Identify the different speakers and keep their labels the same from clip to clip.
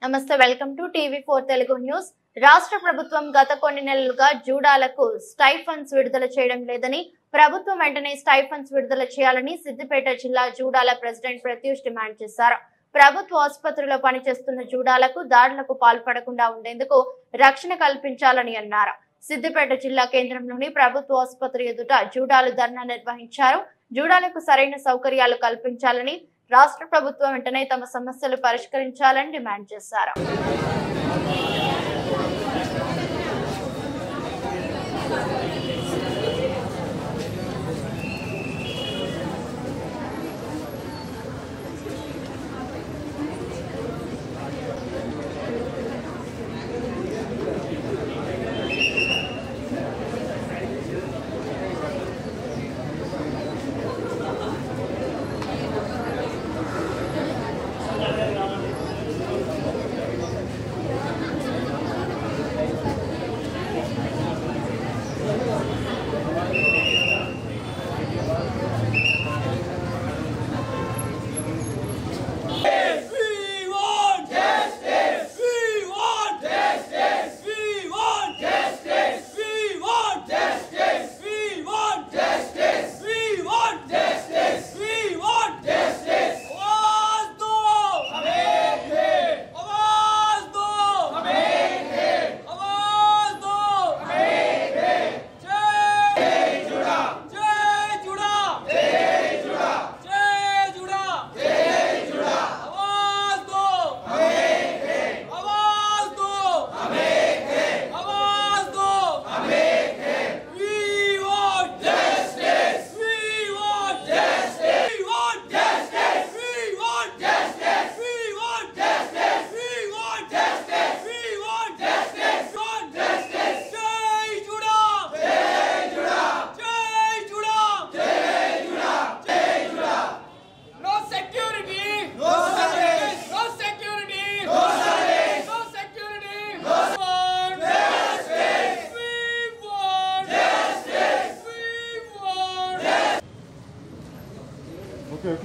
Speaker 1: నమస్తే welcome to టీవీ4 Telugu news. రాష్ట్ర ప్రభుత్వం గత కొన్ని నెలలుగా జూడాలకు స్టైఫండ్స్ విడుదల చేయడం లేదని ప్రభుత్వం వెంటనే స్టైఫండ్స్ విడుదల చేయాలని సిద్దిపేట జిల్లా జూడాల ప్రెసిడెంట్ ప్రత్యూష్ డిమాండ్ చేశారు. ప్రభుత్వ ఆసుపత్రిలో పనిచేస్తున్న జూడాలకు దాడులకు పాల్పడకుండా ఉండేందుకు రక్షణ కల్పించాలని అన్నారు. సిద్దిపేట జిల్లా కేంద్రంలోని ప్రభుత్వ ఆసుపత్రి ఎదుట జూడాలు ధర్నా నిర్వహించారు. జూడాలకు సరైన సౌకర్యాలు కల్పించాలని, రాష్ట్ర ప్రభుత్వం వెంటనే తమ సమస్యలు పరిష్కరించాలని డిమాండ్ చేశారు.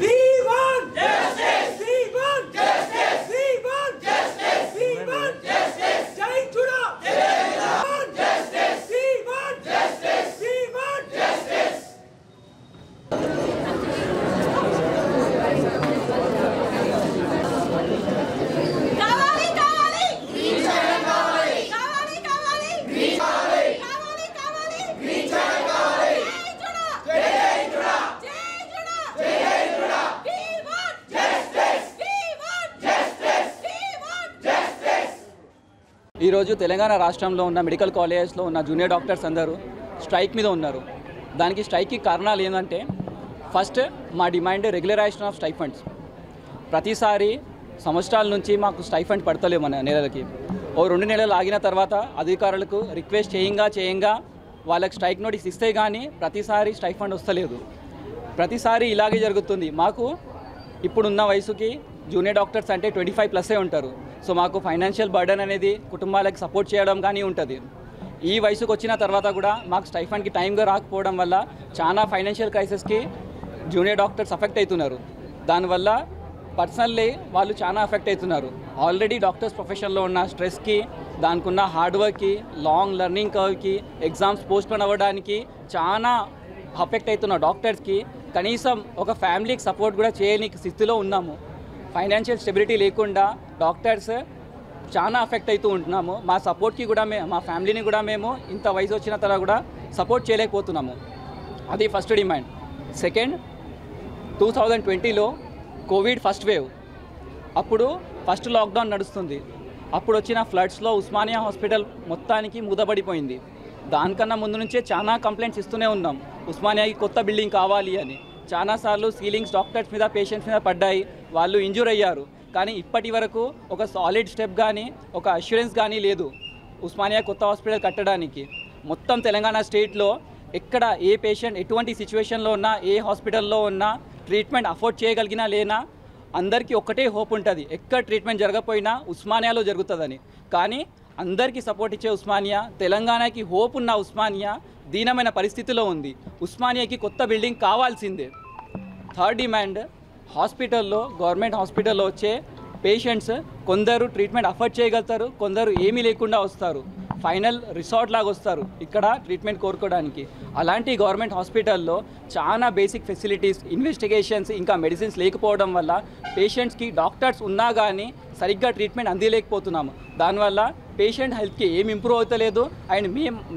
Speaker 2: We want justice. We want justice. We want justice. We want justice. Jai Juda. Jai Juda. We want justice. We want justice. We want justice.
Speaker 3: కావాలి కావాలి గ్రీన్ కావాలి కావాలి కావాలి గ్రీన్ కావాలి కావాలి కావాలి గ్రీన్ కావాలి జై జుడా జై జుడా జై జుడా we want justice we want justice we want justice.
Speaker 4: ఈ రోజు తెలంగాణ రాష్ట్రంలో ఉన్న మెడికల్ కాలేజెస్లో ఉన్న జూనియర్ డాక్టర్స్ అందరూ స్ట్రైక్ మీద ఉన్నారు. దానికి స్ట్రైక్కి కారణాలు ఏంటంటే, ఫస్ట్ మా డిమాండ్ రెగ్యులరైజేషన్ ఆఫ్ స్టైఫండ్స్. ప్రతిసారి సంవత్సరాల నుంచి మాకు స్టైఫండ్ పడతలేవు మన నెలలకి. ఓ 2 నెలలు ఆగిన తర్వాత అధికారులకు రిక్వెస్ట్ చేయంగా వాళ్ళకి స్ట్రైక్ నోటీస్ ఇస్తే కానీ ప్రతిసారి స్టైఫండ్ వస్తలేదు. ప్రతిసారి ఇలాగే జరుగుతుంది. మాకు ఇప్పుడున్న వయసుకి జూనియర్ డాక్టర్స్ అంటే 25+ ఉంటారు. సో మాకు ఫైనాన్షియల్ బర్డెన్ అనేది కుటుంబాలకు సపోర్ట్ చేయడం కానీ ఉంటుంది. ఈ వయసుకు వచ్చిన తర్వాత కూడా మాకు స్టైఫండ్కి టైంగా రాకపోవడం వల్ల చాలా ఫైనాన్షియల్ క్రైసిస్కి జూనియర్ డాక్టర్స్ అఫెక్ట్ అవుతున్నారు. దానివల్ల పర్సనల్లీ వాళ్ళు చాలా అఫెక్ట్ అవుతున్నారు. ఆల్రెడీ డాక్టర్స్ ప్రొఫెషన్లో ఉన్న స్ట్రెస్కి, దానికి ఉన్న హార్డ్ వర్క్కి, లాంగ్ లెర్నింగ్ కర్వ్కి, ఎగ్జామ్స్ పోస్ట్పోన్ అవ్వడానికి చాలా అఫెక్ట్ అవుతున్న డాక్టర్స్కి కనీసం ఒక ఫ్యామిలీకి సపోర్ట్ కూడా చేయని స్థితిలో ఉన్నాము. ఫైనాన్షియల్ స్టెబిలిటీ లేకుండా డాక్టర్స్ చాలా అఫెక్ట్ అవుతూ ఉంటున్నాము. మా సపోర్ట్కి కూడా మా ఫ్యామిలీని కూడా మేము ఇంత వయసు వచ్చిన తర్వాత కూడా సపోర్ట్ చేయలేకపోతున్నాము. అది ఫస్ట్ డిమాండ్. సెకండ్, 2020లో కోవిడ్ ఫస్ట్ వేవ్, అప్పుడు ఫస్ట్ లాక్డౌన్ నడుస్తుంది. అప్పుడు వచ్చిన ఫ్లడ్స్లో ఉస్మానియా హాస్పిటల్ మొత్తానికి మూతపడిపోయింది. దానికన్నా ముందు నుంచే చాలా కంప్లైంట్స్ ఇస్తూనే ఉన్నాం, ఉస్మానియాకి కొత్త బిల్డింగ్ కావాలి అని. చాలాసార్లు సీలింగ్స్ డాక్టర్స్ మీద, పేషెంట్స్ మీద పడ్డాయి, వాళ్ళు ఇంజూర్ అయ్యారు. కానీ ఇప్పటి వరకు ఒక సాలిడ్ స్టెప్ కానీ, ఒక అష్యూరెన్స్ కానీ లేదు ఉస్మానియా కొత్త హాస్పిటల్ కట్టడానికి. మొత్తం తెలంగాణ స్టేట్లో ఎక్కడ ఏ పేషెంట్ ఎటువంటి సిచ్యువేషన్లో ఉన్నా, ఏ హాస్పిటల్లో ఉన్నా, ట్రీట్మెంట్ అఫోర్డ్ చేయగలిగినా లేనా, అందరికీ ఒక్కటే హోప్ ఉంటుంది, ఎక్కడ ట్రీట్మెంట్ జరగకపోయినా ఉస్మానియాలో జరుగుతుందని. కానీ అందరికీ సపోర్ట్ ఇచ్చే ఉస్మానియా, తెలంగాణకి హోప్ ఉన్న ఉస్మానియా దీనమైన పరిస్థితిలో ఉంది. ఉస్మానియాకి కొత్త బిల్డింగ్ కావాల్సిందే. థర్డ్ డిమాండ్, హాస్పిటల్లో, గవర్నమెంట్ హాస్పిటల్లో వచ్చే పేషెంట్స్ కొందరు ట్రీట్మెంట్ అఫోర్డ్ చేయగలుగుతారు, కొందరు ఏమీ లేకుండా వస్తారు, ఫైనల్ రిసార్ట్ లాగా వస్తారు ఇక్కడ ట్రీట్మెంట్ కోరుకోవడానికి. అలాంటి గవర్నమెంట్ హాస్పిటల్లో చాలా బేసిక్ ఫెసిలిటీస్, ఇన్వెస్టిగేషన్స్ ఇంకా మెడిసిన్స్ లేకపోవడం వల్ల పేషెంట్స్కి డాక్టర్స్ ఉన్నా కానీ సరిగ్గా ట్రీట్మెంట్ అందిలేకపోతున్నాము. దానివల్ల పేషెంట్ హెల్త్కి ఏం ఇంప్రూవ్ అవుతలేదు అండ్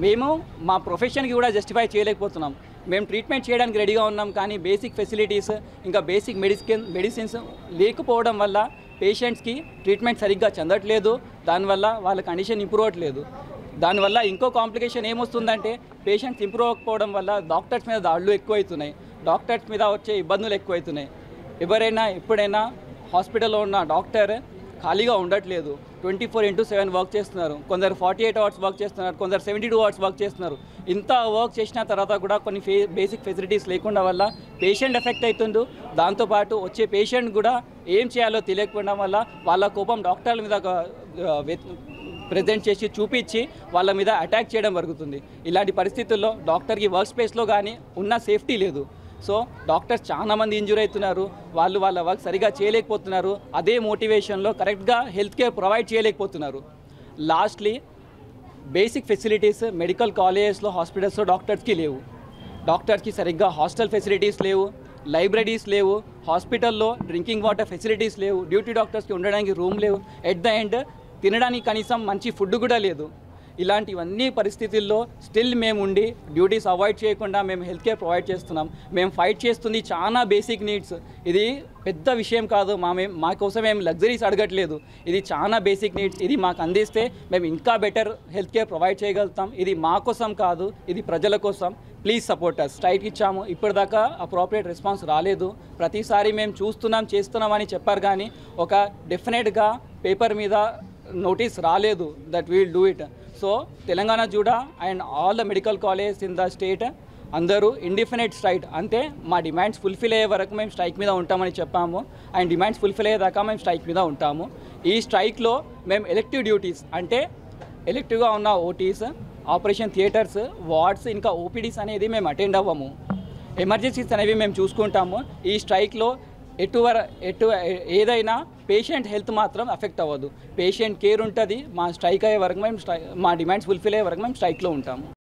Speaker 4: మేము మా ప్రొఫెషన్కి కూడా జస్టిఫై చేయలేకపోతున్నాం. మేము ట్రీట్మెంట్ చేయడానికి రెడీగా ఉన్నాం కానీ బేసిక్ ఫెసిలిటీస్ ఇంకా బేసిక్ మెడిసిన్స్ లేకపోవడం వల్ల పేషెంట్స్కి ట్రీట్మెంట్ సరిగ్గా చెందట్లేదు. దానివల్ల వాళ్ళ కండిషన్ ఇంప్రూవ్ అవ్వట్లేదు. దానివల్ల ఇంకో కాంప్లికేషన్ ఏమొస్తుందంటే పేషెంట్స్ ఇంప్రూవ్ అవ్వకపోవడం వల్ల డాక్టర్స్ మీద దాడులు ఎక్కువవుతున్నాయి, డాక్టర్స్ మీద వచ్చే ఇబ్బందులు ఎక్కువవుతున్నాయి. ఎవరైనా ఎప్పుడైనా హాస్పిటల్లో ఉన్న డాక్టర్ ఖాళీగా ఉండట్లేదు, 24/7 వర్క్ చేస్తున్నారు. కొందరు 48 అవర్స్ వర్క్ చేస్తున్నారు, కొందరు 72 అవర్స్ వర్క్ చేస్తున్నారు. ఇంత వర్క్ చేసిన తర్వాత కూడా కొన్ని బేసిక్ ఫెసిలిటీస్ లేకుండా వల్ల పేషెంట్ ఎఫెక్ట్ అవుతుండు. దాంతోపాటు వచ్చే పేషెంట్ కూడా ఏం చేయాలో తెలియకపోవడం వల్ల వాళ్ళ కోపం డాక్టర్ల మీద ప్రెజెంట్ చేసి చూపించి వాళ్ళ మీద అటాక్ చేయడం జరుగుతుంది. ఇలాంటి పరిస్థితుల్లో డాక్టర్కి వర్క్ స్పేస్లో కానీ ఉన్న సేఫ్టీ లేదు. సో డాక్టర్స్ చాలామంది ఇంజూర్ అవుతున్నారు, వాళ్ళ వర్క్ సరిగా చేయలేకపోతున్నారు. అదే మోటివేషన్లో కరెక్ట్గా హెల్త్ కేర్ ప్రొవైడ్ చేయలేకపోతున్నారు. లాస్ట్లీ బేసిక్ ఫెసిలిటీస్ మెడికల్ కాలేజెస్లో హాస్పిటల్స్లో డాక్టర్స్కి లేవు, డాక్టర్స్కి సరిగ్గా హాస్టల్ ఫెసిలిటీస్ లేవు, లైబ్రరీస్ లేవు, హాస్పిటల్లో డ్రింకింగ్ వాటర్ ఫెసిలిటీస్ లేవు, డ్యూటీ డాక్టర్స్కి ఉండడానికి రూమ్ లేవు, ఎట్ ద ఎండ్ తినడానికి కనీసం మంచి ఫుడ్ కూడా లేదు. ఇలాంటివన్నీ పరిస్థితుల్లో స్టిల్ మేము ఉండి డ్యూటీస్ అవాయిడ్ చేయకుండా మేము హెల్త్ కేర్ ప్రొవైడ్ చేస్తున్నాం. మేము ఫైట్ చేస్తుంది చాలా బేసిక్ నీడ్స్. ఇది పెద్ద విషయం కాదు, మా కోసం మేము లగ్జరీస్ అడగట్లేదు. ఇది చాలా బేసిక్ నీడ్స్. ఇది మాకు అందిస్తే మేము ఇంకా బెటర్ హెల్త్ కేర్ ప్రొవైడ్ చేయగలుగుతాం. ఇది మా కోసం కాదు, ఇది ప్రజల కోసం. Please support us. స్ట్రైక్ ఇచ్చాము, ఇప్పటిదాకా అప్రోప్రియేట్ రెస్పాన్స్ రాలేదు. ప్రతిసారి మేము చేస్తున్నామని చెప్పారు కానీ ఒక డెఫినెట్గా పేపర్ మీద నోటీస్ రాలేదు that we'll do it. So Telangana JUDA and all the medical colleges in the state అందరూ ఇండిఫినెట్ స్ట్రైక్, అంటే మా డిమాండ్స్ ఫుల్ఫిల్ అయ్యే వరకు మేము స్ట్రైక్ మీద ఉంటామని చెప్పాము. అండ్ డిమాండ్స్ ఫుల్ఫిల్ అయ్యేదాకా మేము స్ట్రైక్ మీద ఉంటాము. ఈ స్ట్రైక్లో మేము ఎలెక్టివ్ డ్యూటీస్ అంటే ఎలెక్టివ్గా ఉన్న ఓటీస్, ఆపరేషన్ థియేటర్స్, వార్డ్స్ ఇంకా ఓపీడీస్ అనేది మేము అటెండ్ అవ్వము. ఎమర్జెన్సీస్ అనేవి మేము చూసుకుంటాము. ఈ స్ట్రైక్లో ఏదైనా పేషెంట్ హెల్త్ మాత్రం ఎఫెక్ట్ అవ్వదు. పేషెంట్ కేర్ ఉంటుంది. మా స్ట్రైక్ అయ్యే వరకు మా డిమాండ్స్ ఫుల్ఫిల్ అయ్యే వరకు మేము స్ట్రైక్లో ఉంటాము.